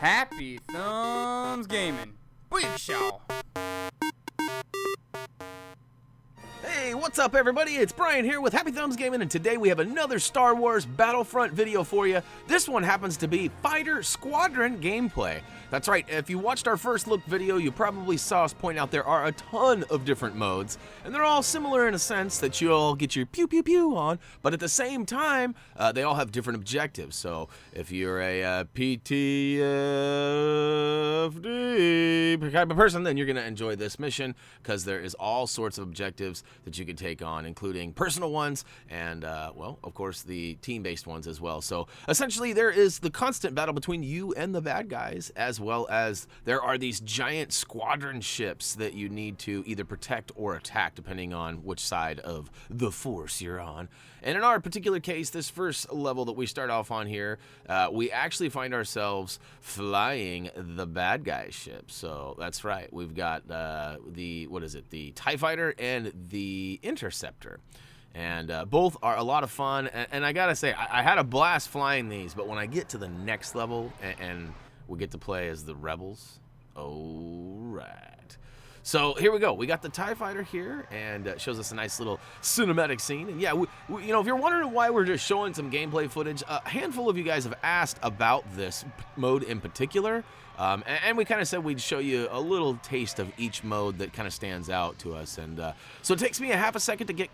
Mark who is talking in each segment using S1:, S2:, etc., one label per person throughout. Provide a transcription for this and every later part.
S1: Happy Thumbs Gaming. Big show.
S2: Hey, what's up everybody? It's Brian here with Happy Thumbs Gaming, and today we have another Star Wars Battlefront video for you. This one happens to be Fighter Squadron gameplay. That's right, if you watched our first look video, you probably saw us point out there are a ton of different modes, and they're all similar in a sense that you all get your pew pew pew on, but at the same time, they all have different objectives. So if you're a PTFD type of person, then you're going to enjoy this mission, because there is all sorts of objectives that you can take on, including personal ones and, well, of course, the team-based ones as well. So essentially, there is the constant battle between you and the bad guys, as well as there are these giant squadron ships that you need to either protect or attack, depending on which side of the force you're on. And in our particular case, this first level that we start off on here, we actually find ourselves flying the bad guy ship. So that's right, we've got the TIE Fighter and the Interceptor. And both are a lot of fun, and I gotta say, I had a blast flying these, but when I get to the next level and we get to play as the Rebels, all right. So here we go. We got the TIE Fighter here, and it shows us a nice little cinematic scene. And yeah, you know, if you're wondering why we're just showing some gameplay footage, a handful of you guys have asked about this mode in particular. And we kind of said we'd show you a little taste of each mode that kind of stands out to us. And so it takes me a half a second to get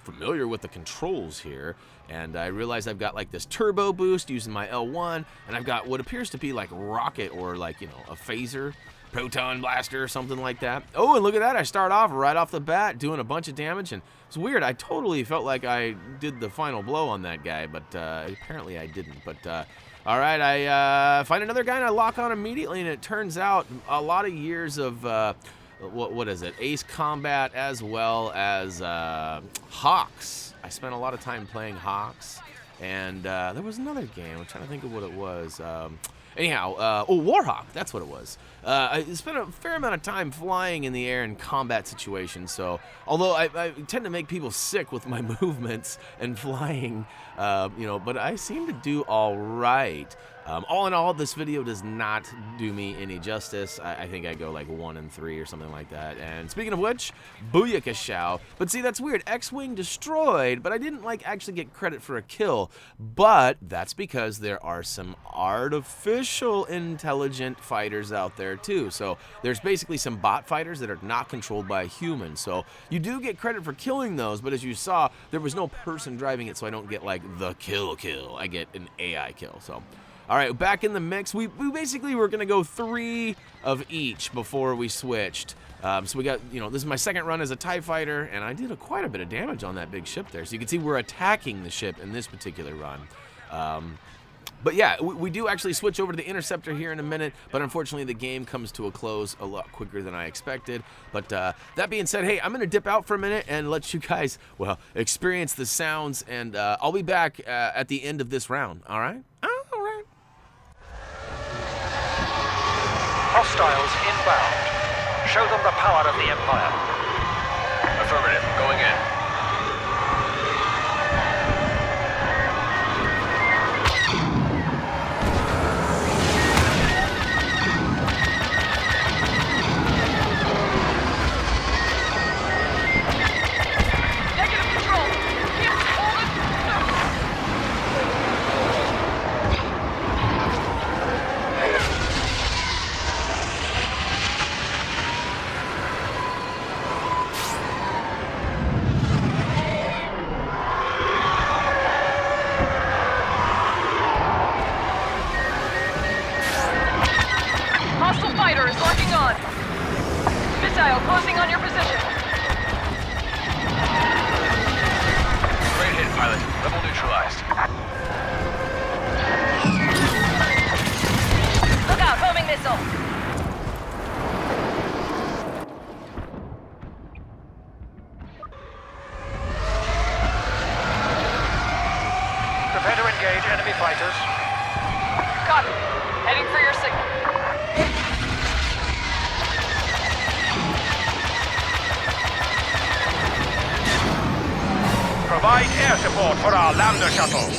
S2: familiar with the controls here, and I realize I've got like this turbo boost using my L1, and I've got what appears to be like rocket or like, you know, a phaser, proton blaster or something like that. Oh, and look at that, I start off right off the bat doing a bunch of damage, and it's weird, I totally felt like I did the final blow on that guy, but apparently I didn't. But all right, I find another guy and I lock on immediately, and it turns out a lot of years of what is it? Ace Combat, as well as Hawks. I spent a lot of time playing Hawks, and there was another game. I'm trying to think of what it was. Anyhow, Warhawk, that's what it was. I spent a fair amount of time flying in the air in combat situations, so although I tend to make people sick with my movements and flying, you know, but I seem to do all right. All in all, this video does not do me any justice. I think I go like 1 and 3 or something like that. And speaking of which, booyakashow. But see, that's weird. X-Wing destroyed, but I didn't like actually get credit for a kill. But that's because there are some artificial intelligent fighters out there too. So there's basically some bot fighters that are not controlled by a human. So you do get credit for killing those, but as you saw, there was no person driving it, so I don't get like the kill. I get an AI kill. So all right, back in the mix. We basically were going to go 3 of each before we switched. So we got, you know, this is my second run as a TIE Fighter, and I did quite a bit of damage on that big ship there. So you can see we're attacking the ship in this particular run. But yeah, we do actually switch over to the Interceptor here in a minute, but unfortunately the game comes to a close a lot quicker than I expected. But that being said, hey, I'm going to dip out for a minute and let you guys, well, experience the sounds, and I'll be back at the end of this round, all right?
S3: Hostiles inbound. Show them the power of the Empire.
S4: Affirmative. Going in.
S5: Negative control. Yes, hold it. Hostile fighter is locking on. Missile closing on your position.
S4: Great hit, pilot. Rebel neutralized.
S5: Look out, homing missile.
S3: Prepare to engage enemy fighters.
S5: Copy. Heading for your signal.
S3: Provide air support for our lander shuttle.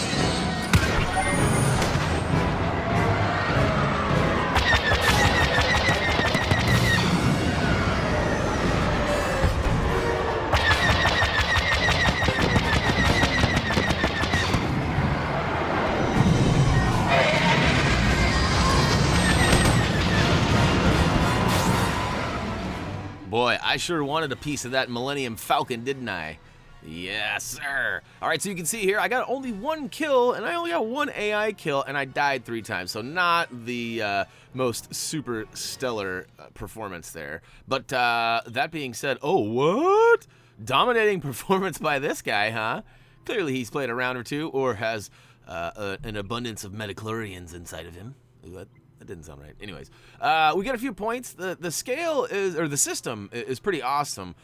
S2: boy, I sure wanted a piece of that Millennium Falcon, didn't I? Yes, sir. All right, so you can see here, I got only 1 kill, and I only got 1 AI kill, and I died 3 times. So not the most super stellar performance there. But that being said, oh, what? Dominating performance by this guy, huh? Clearly he's played a round or 2 or has an abundance of metachlorians inside of him. That didn't sound right. Anyways, we got a few points. The scale is, or the system is pretty awesome.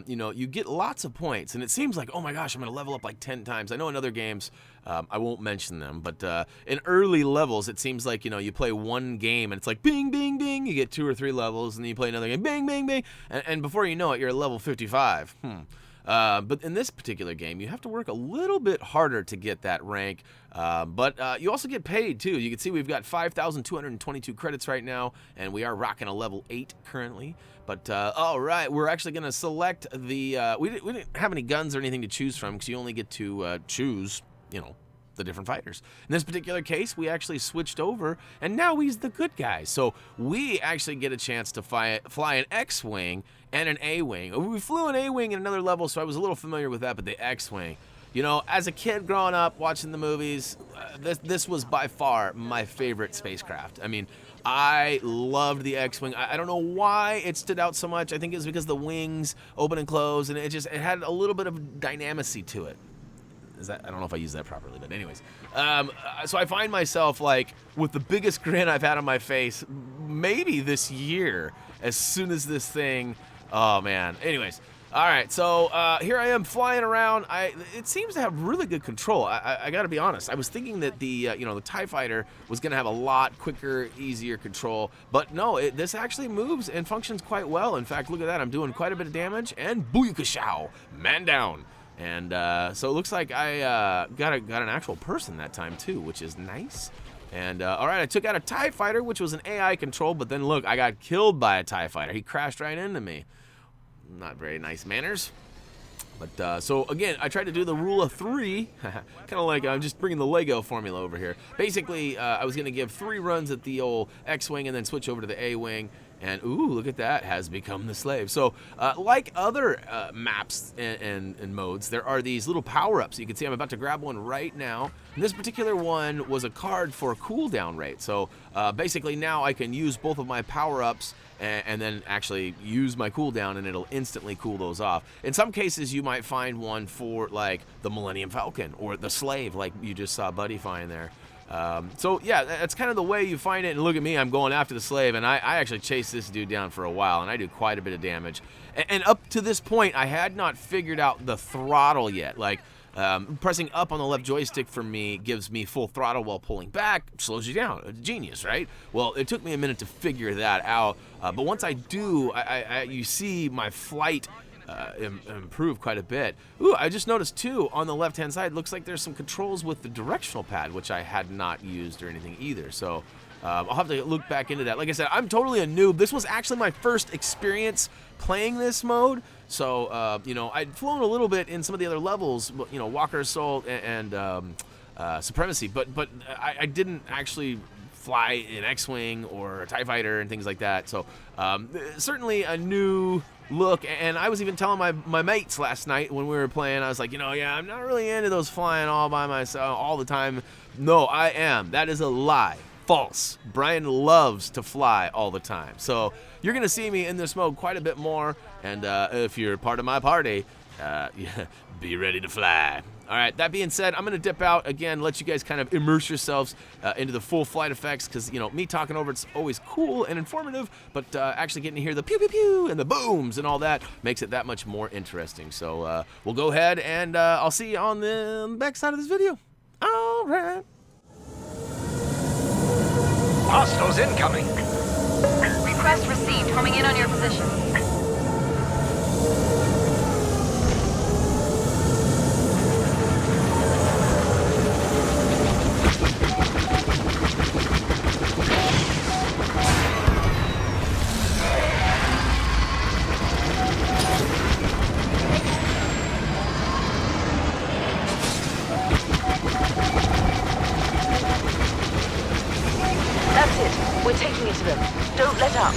S2: You know, you get lots of points, and it seems like, oh my gosh, I'm going to level up like 10 times. I know in other games, I won't mention them, but in early levels, it seems like, you know, you play one game, and it's like bing, bing, bing, you get 2 or 3 levels, and then you play another game, bing, bing, bing, and before you know it, you're at level 55. But in this particular game, you have to work a little bit harder to get that rank, but you also get paid too. You can see we've got 5,222 credits right now, and we are rocking a level 8 currently. But all right, we're actually going to select the, we didn't have any guns or anything to choose from, because you only get to choose, you know, the different fighters. In this particular case, we actually switched over, and now he's the good guy. So we actually get a chance to fly an X-Wing and an A-Wing. We flew an A-Wing in another level, so I was a little familiar with that, but the X-Wing, you know, as a kid growing up watching the movies, this was by far my favorite spacecraft. I mean, I loved the X-Wing. I don't know why it stood out so much. I think it was because the wings open and close, and it had a little bit of dynamacy to it. I don't know if I used that properly, but anyways. So I find myself, like, with the biggest grin I've had on my face, maybe this year, as soon as this thing, oh man. Anyways, all right, so here I am flying around. It seems to have really good control. I gotta be honest. I was thinking that the TIE Fighter was gonna have a lot quicker, easier control, but no, this actually moves and functions quite well. In fact, look at that. I'm doing quite a bit of damage, and booyakashow, man down. And so it looks like I got an actual person that time too, which is nice. And all right, I took out a TIE Fighter, which was an AI control, but then look, I got killed by a TIE Fighter. He crashed right into me. Not very nice manners. But so again, I tried to do the rule of 3, kind of like I'm just bringing the Lego formula over here. Basically, I was gonna give 3 runs at the old X-Wing and then switch over to the A-Wing. And ooh, look at that, has become the slave. So like other maps and modes, there are these little power-ups. You can see I'm about to grab one right now. And this particular one was a card for a cooldown rate. So basically now I can use both of my power-ups and then actually use my cooldown, and it'll instantly cool those off. In some cases, you might find one for like the Millennium Falcon or the slave, like you just saw Buddy find there. So yeah, that's kind of the way you find it. And look at me, I'm going after the slave, and I actually chased this dude down for a while, and I do quite a bit of damage. And up to this point, I had not figured out the throttle yet. Like, pressing up on the left joystick for me gives me full throttle, while pulling back slows you down. Genius, right? Well, it took me a minute to figure that out, but once I do, you see my flight improve quite a bit. Ooh, I just noticed too, on the left-hand side, looks like there's some controls with the directional pad, which I had not used or anything either. So I'll have to look back into that. Like I said, I'm totally a noob. This was actually my first experience playing this mode. So, you know, I'd flown a little bit in some of the other levels, you know, Walker Assault and Supremacy, but I didn't actually fly an X-Wing or a TIE Fighter and things like that. So certainly a new look. And I was even telling my mates last night when we were playing, I was like, you know, yeah, I'm not really into those flying all by myself all the time. No, I am. That is a lie. False. Brian loves to fly all the time. So you're going to see me in this mode quite a bit more. And if you're part of my party, yeah, be ready to fly. All right, that being said, I'm going to dip out again, let you guys kind of immerse yourselves into the full flight effects, because, you know, me talking over it's always cool and informative, but actually getting to hear the pew pew pew and the booms and all that makes it that much more interesting. So we'll go ahead and I'll see you on the back side of this video. All right.
S3: Hostiles incoming.
S5: Request received. Homing in on your position.
S6: That's it. We're taking it to them. Don't let up.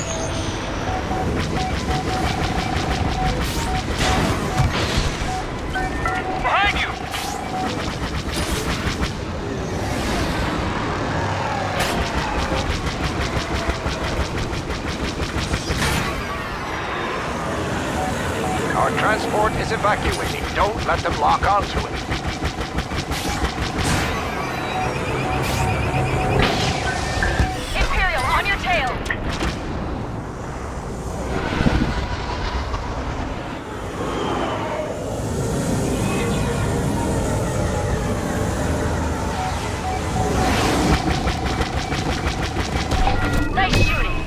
S3: evacuating. Don't let them lock onto it.
S5: Imperial, on your tail! Nice shooting!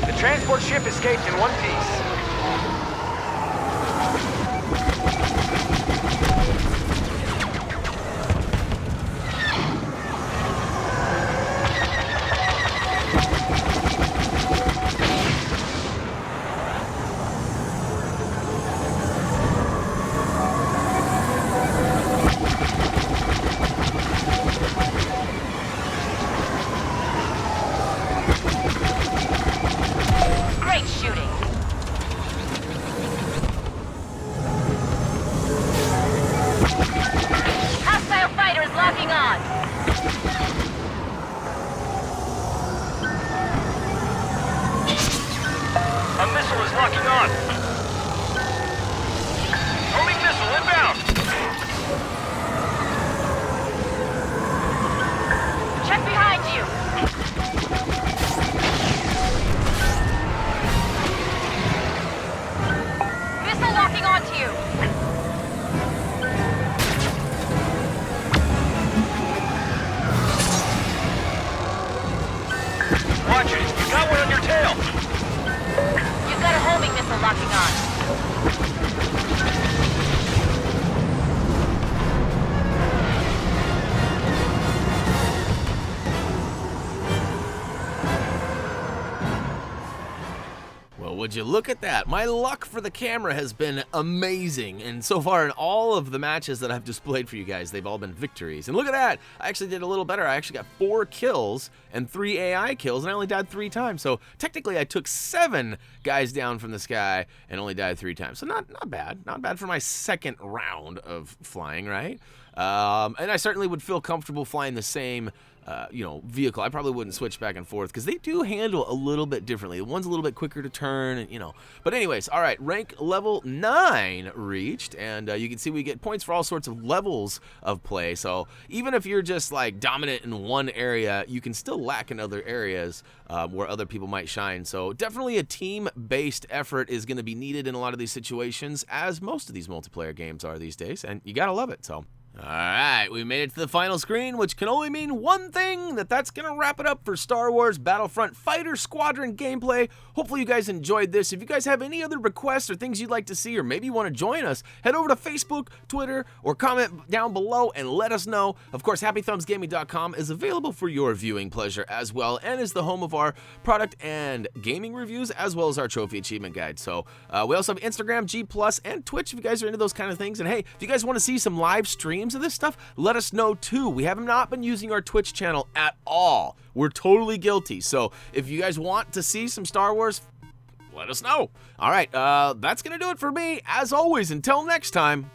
S3: The transport ship escaped in one piece.
S5: Great shooting! Hostile fighters locking on!
S4: A missile is locking on. Homing missile inbound.
S5: Check behind you! Missile locking onto you!
S4: Watch it. You got one on your tail.
S5: You've got a homing missile locking on.
S2: Well, would you look at that? My luck for the camera has been amazing, and so far in all of the matches that I've displayed for you guys, they've all been victories. And look at that! I actually did a little better. I actually got 4 kills and 3 AI kills, and I only died 3 times. So technically I took 7 guys down from the sky and only died 3 times. So not bad. Not bad for my second round of flying, right? And I certainly would feel comfortable flying the same vehicle. I probably wouldn't switch back and forth because they do handle a little bit differently. One's a little bit quicker to turn, and But anyways, all right, rank level 9 reached, and you can see we get points for all sorts of levels of play. So even if you're just like dominant in one area, you can still lack in other areas where other people might shine. So definitely a team-based effort is going to be needed in a lot of these situations, as most of these multiplayer games are these days, and you gotta love it. So. Alright, we made it to the final screen, which can only mean one thing, that's going to wrap it up for Star Wars Battlefront Fighter Squadron gameplay. Hopefully you guys enjoyed this. If you guys have any other requests or things you'd like to see, or maybe you want to join us, head over to Facebook, Twitter, or comment down below and let us know. Of course, HappyThumbsGaming.com is available for your viewing pleasure as well, and is the home of our product and gaming reviews, as well as our trophy achievement guide. So we also have Instagram, G+, and Twitch if you guys are into those kind of things. And hey, if you guys want to see some live streams of this stuff, let us know too. We have not been using our Twitch channel at all. We're totally guilty. So if you guys want to see some Star Wars, let us know. All right, that's gonna do it for me. As always, until next time,